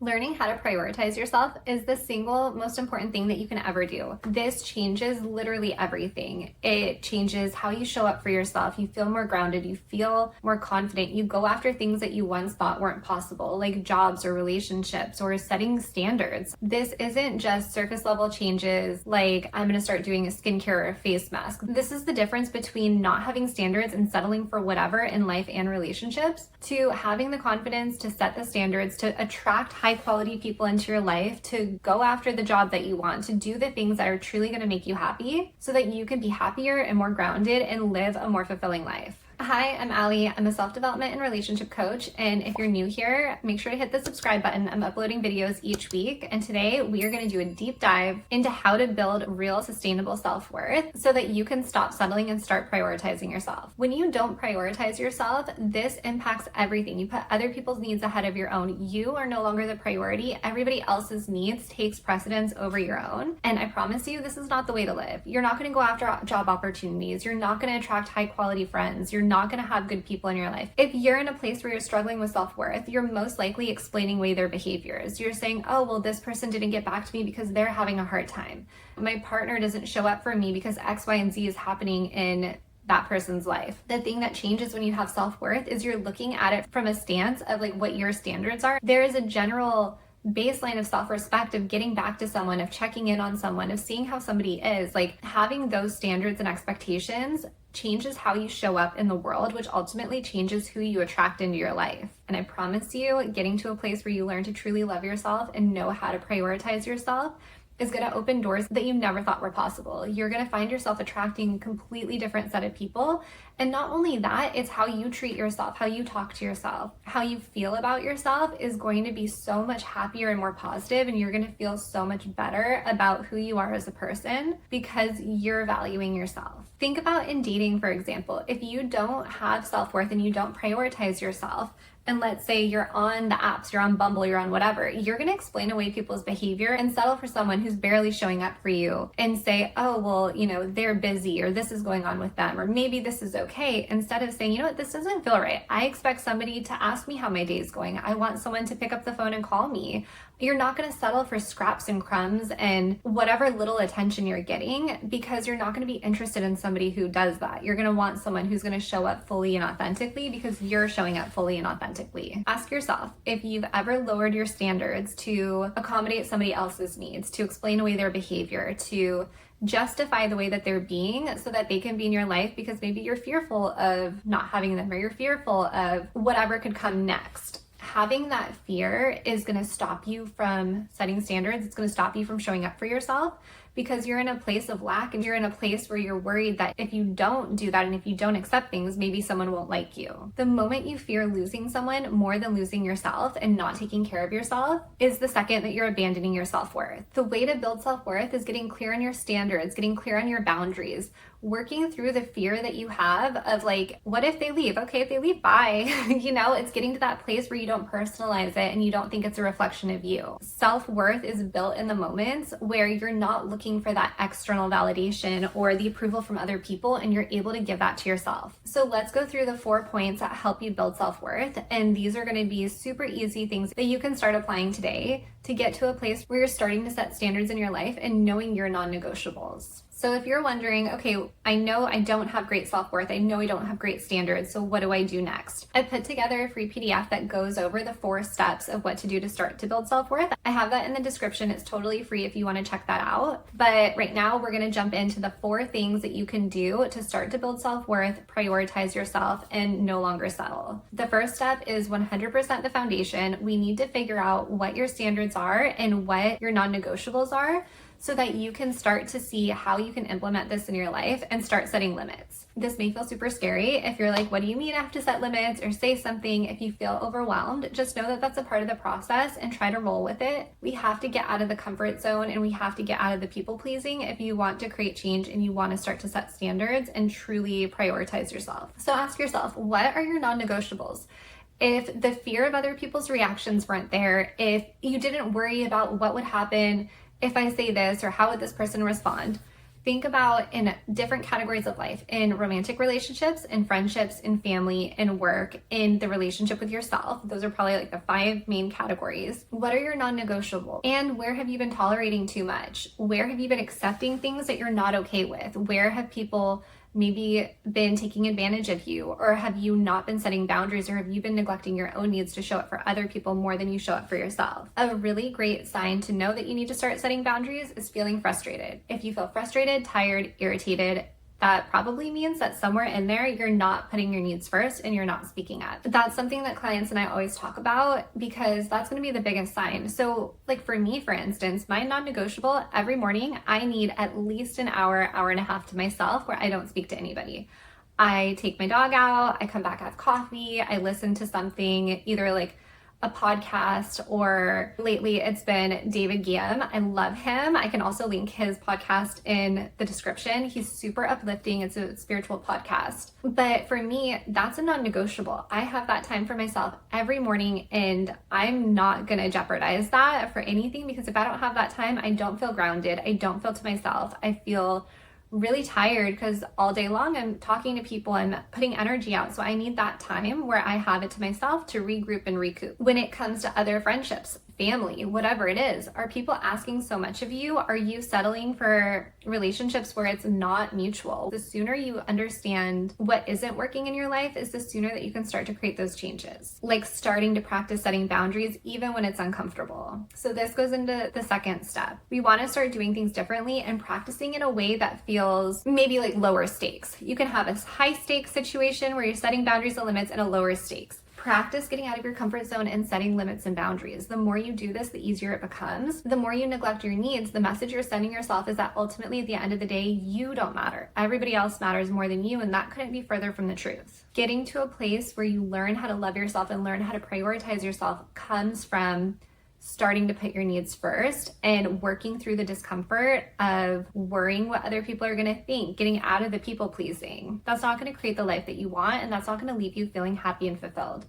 Learning how to prioritize yourself is the single most important thing that you can ever do. This changes literally everything. It changes how you show up for yourself. You feel more grounded. You feel more confident. You go after things that you once thought weren't possible, like jobs or relationships or setting standards. This isn't just surface level changes like I'm going to start doing a skincare or a face mask. This is the difference between not having standards and settling for whatever in life and relationships to having the confidence to set the standards, to attract high quality people into your life, to go after the job that you want, to do the things that are truly going to make you happy so that you can be happier and more grounded and live a more fulfilling life. Hi, I'm Allie. I'm a self-development and relationship coach. And if you're new here, make sure to hit the subscribe button. I'm uploading videos each week. And today we are going to do a deep dive into how to build real sustainable self-worth so that you can stop settling and start prioritizing yourself. When you don't prioritize yourself, this impacts everything. You put other people's needs ahead of your own. You are no longer the priority. Everybody else's needs takes precedence over your own. And I promise you, this is not the way to live. You're not going to go after job opportunities. You're not going to attract high quality friends. You're not going to have good people in your life. If you're in a place where you're struggling with self-worth, you're most likely explaining away their behaviors. You're saying, oh, well, this person didn't get back to me because they're having a hard time. My partner doesn't show up for me because X, Y, and Z is happening in that person's life. The thing that changes when you have self-worth is you're looking at it from a stance of like what your standards are. There is a general baseline of self-respect, of getting back to someone, of checking in on someone, of seeing how somebody is. Like having those standards and expectations changes how you show up in the world, which ultimately changes who you attract into your life. And I promise you, getting to a place where you learn to truly love yourself and know how to prioritize yourself is going to open doors that you never thought were possible. You're going to find yourself attracting a completely different set of people. And not only that, it's how you treat yourself, how you talk to yourself, how you feel about yourself is going to be so much happier and more positive, and you're going to feel so much better about who you are as a person because you're valuing yourself. Think about in dating, for example, if you don't have self-worth and you don't prioritize yourself, and let's say you're on the apps, you're on Bumble, you're on whatever, you're going to explain away people's behavior and settle for someone who's barely showing up for you and say, oh, well, they're busy, or this is going on with them, or maybe this is okay, instead of saying, you know what, this doesn't feel right. I expect somebody to ask me how my day's going. I want someone to pick up the phone and call me. You're not going to settle for scraps and crumbs and whatever little attention you're getting because you're not going to be interested in somebody who does that. You're going to want someone who's going to show up fully and authentically because you're showing up fully and authentically. Ask yourself if you've ever lowered your standards to accommodate somebody else's needs, to explain away their behavior, to justify the way that they're being so that they can be in your life because maybe you're fearful of not having them or you're fearful of whatever could come next. Having that fear is going to stop you from setting standards. It's going to stop you from showing up for yourself because you're in a place of lack and you're in a place where you're worried that if you don't do that and if you don't accept things, maybe someone won't like you. The moment you fear losing someone more than losing yourself and not taking care of yourself is the second that you're abandoning your self-worth. The way to build self-worth is getting clear on your standards, getting clear on your boundaries, working through the fear that you have of like, what if they leave? Okay, if they leave, bye. It's getting to that place where you don't personalize it and you don't think it's a reflection of you. Self-worth is built in the moments where you're not looking for that external validation or the approval from other people and you're able to give that to yourself. So let's go through the 4 points that help you build self-worth. And these are going to be super easy things that you can start applying today to get to a place where you're starting to set standards in your life and knowing your non-negotiables. So if you're wondering, okay, I know I don't have great self-worth, I know I don't have great standards, so what do I do next? I put together a free PDF that goes over the 4 steps of what to do to start to build self-worth. I have that in the description. It's totally free if you want to check that out. But right now we're going to jump into the 4 things that you can do to start to build self-worth, prioritize yourself, and no longer settle. The first step is 100% the foundation. We need to figure out what your standards are and what your non-negotiables are, so that you can start to see how you can implement this in your life and start setting limits. This may feel super scary. If you're like, what do you mean I have to set limits or say something? If you feel overwhelmed, just know that that's a part of the process and try to roll with it. We have to get out of the comfort zone and we have to get out of the people pleasing if you want to create change and you want to start to set standards and truly prioritize yourself. So ask yourself, what are your non-negotiables? If the fear of other people's reactions weren't there, if you didn't worry about what would happen if I say this or how would this person respond, Think about in different categories of life, in romantic relationships, in friendships, in family, in work, in the relationship with yourself. Those are probably like the 5 main categories. What are your non-negotiables? And where have you been tolerating too much? Where have you been accepting things that you're not okay with? Where have people maybe been taking advantage of you? Or have you not been setting boundaries? Or have you been neglecting your own needs to show up for other people more than you show up for yourself? A really great sign to know that you need to start setting boundaries is feeling frustrated. If you feel frustrated, tired, irritated, that probably means that somewhere in there, you're not putting your needs first and you're not speaking up. That's something that clients and I always talk about because that's going to be the biggest sign. So like for me, for instance, my non-negotiable every morning, I need at least an hour, hour and a half to myself where I don't speak to anybody. I take my dog out, I come back, have coffee, I listen to something, either like a podcast, or lately it's been David Guillaume. I love him. I can also link his podcast in the description. He's super uplifting. It's a spiritual podcast. But for me, that's a non-negotiable. I have that time for myself every morning and I'm not going to jeopardize that for anything, because if I don't have that time, I don't feel grounded. I don't feel to myself. I feel really tired because all day long I'm talking to people, I'm putting energy out. So I need that time where I have it to myself to regroup and recoup. When it comes to other friendships, family, whatever it is, are people asking so much of you? Are you settling for relationships where it's not mutual? The sooner you understand what isn't working in your life is the sooner that you can start to create those changes. Like starting to practice setting boundaries even when it's uncomfortable. So this goes into the second step. We want to start doing things differently and practicing in a way that feels maybe like lower stakes. You can have a high stakes situation where you're setting boundaries and limits, and a lower stakes. Practice getting out of your comfort zone and setting limits and boundaries. The more you do this, the easier it becomes. The more you neglect your needs, the message you're sending yourself is that ultimately at the end of the day, you don't matter. Everybody else matters more than you, and that couldn't be further from the truth. Getting to a place where you learn how to love yourself and learn how to prioritize yourself comes from starting to put your needs first and working through the discomfort of worrying what other people are going to think, getting out of the people pleasing. That's not going to create the life that you want, and that's not going to leave you feeling happy and fulfilled.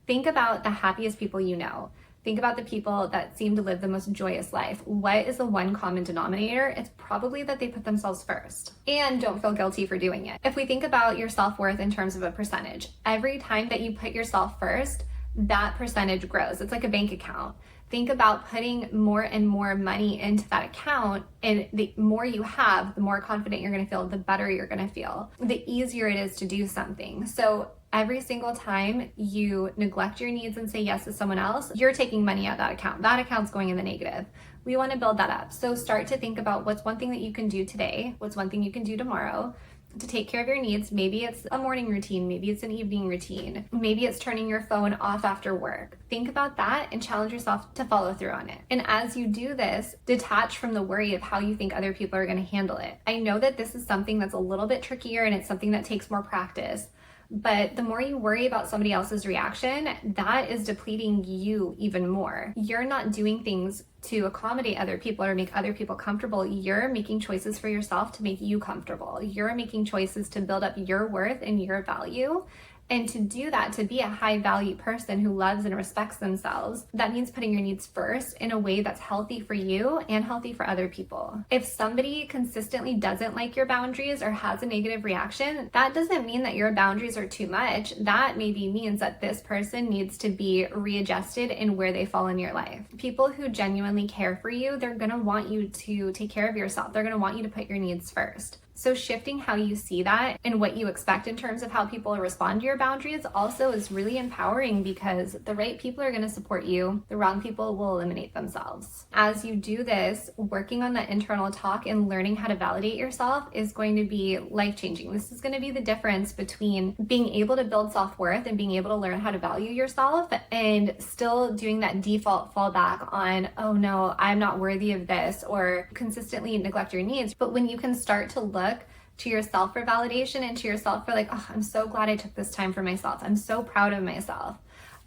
Think about the happiest people you know. Think about the people that seem to live the most joyous life. What is the one common denominator? It's probably that they put themselves first and don't feel guilty for doing it. If we think about your self-worth in terms of a percentage, every time that you put yourself first, that percentage grows. It's like a bank account. Think about putting more and more money into that account, and the more you have, the more confident you're going to feel, the better you're going to feel, the easier it is to do something. So every single time you neglect your needs and say yes to someone else, you're taking money out of that account. That account's going in the negative. We want to build that up. So start to think about what's one thing that you can do today, what's one thing you can do tomorrow to take care of your needs. Maybe it's a morning routine, maybe it's an evening routine, maybe it's turning your phone off after work. Think about that and challenge yourself to follow through on it. And as you do this, detach from the worry of how you think other people are going to handle it. I know that this is something that's a little bit trickier and it's something that takes more practice. But the more you worry about somebody else's reaction, that is depleting you even more. You're not doing things to accommodate other people or make other people comfortable. You're making choices for yourself to make you comfortable. You're making choices to build up your worth and your value. And to do that, to be a high value person who loves and respects themselves, that means putting your needs first in a way that's healthy for you and healthy for other people. If somebody consistently doesn't like your boundaries or has a negative reaction, that doesn't mean that your boundaries are too much. That maybe means that this person needs to be readjusted in where they fall in your life. People who genuinely care for you, they're gonna want you to take care of yourself. They're gonna want you to put your needs first. So shifting how you see that and what you expect in terms of how people respond to your boundaries also is really empowering, because the right people are going to support you. The wrong people will eliminate themselves. As you do this, working on that internal talk and learning how to validate yourself is going to be life-changing. This is going to be the difference between being able to build self-worth and being able to learn how to value yourself and still doing that default fallback on, oh no, I'm not worthy of this, or consistently neglect your needs. But when you can start to look to yourself for validation and to yourself for like, oh, I'm so glad I took this time for myself. I'm so proud of myself.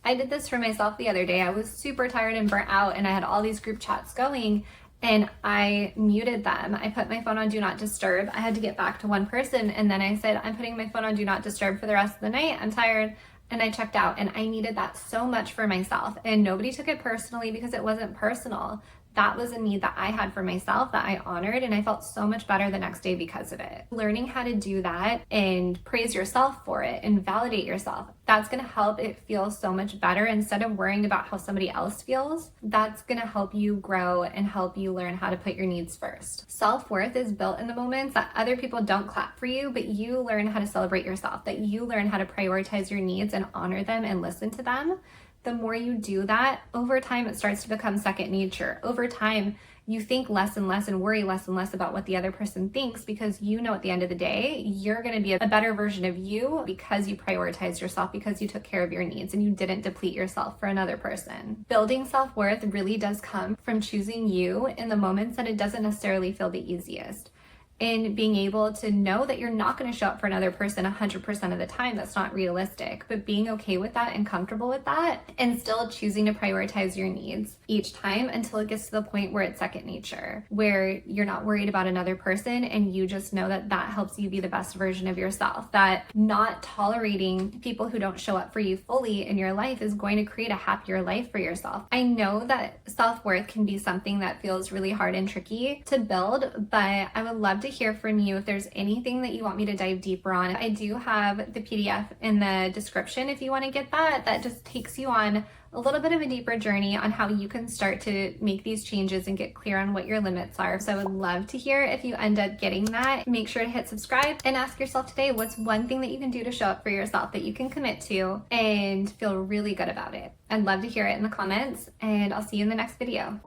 I did this for myself the other day. I was super tired and burnt out, and I had all these group chats going, and I muted them. I put my phone on do not disturb. I had to get back to one person, and then I said, I'm putting my phone on do not disturb for the rest of the night. I'm tired. And I checked out, and I needed that so much for myself. And nobody took it personally because it wasn't personal. that was a need that I had for myself that I honored, and I felt so much better the next day because of it. Learning how to do that and praise yourself for it and validate yourself, that's going to help it feel so much better. Instead of worrying about how somebody else feels, that's going to help you grow and help you learn how to put your needs first. Self-worth is built in the moments that other people don't clap for you, but you learn how to celebrate yourself, that you learn how to prioritize your needs and honor them and listen to them. The more you do that, over time, it starts to become second nature. Over time, you think less and less and worry less and less about what the other person thinks, because you know at the end of the day, you're going to be a better version of you because you prioritized yourself, because you took care of your needs and you didn't deplete yourself for another person. Building self-worth really does come from choosing you in the moments that it doesn't necessarily feel the easiest. And being able to know that you're not going to show up for another person 100% of the time. That's not realistic, but being okay with that and comfortable with that, and still choosing to prioritize your needs each time until it gets to the point where it's second nature, where you're not worried about another person and you just know that that helps you be the best version of yourself. That not tolerating people who don't show up for you fully in your life is going to create a happier life for yourself. I know that self-worth can be something that feels really hard and tricky to build, but I would love to hear from you if there's anything that you want me to dive deeper on. I do have the PDF in the description if you want to get that. That just takes you on a little bit of a deeper journey on how you can start to make these changes and get clear on what your limits are. So I would love to hear if you end up getting that. Make sure to hit subscribe and ask yourself today, what's one thing that you can do to show up for yourself that you can commit to and feel really good about it? I'd love to hear it in the comments, and I'll see you in the next video.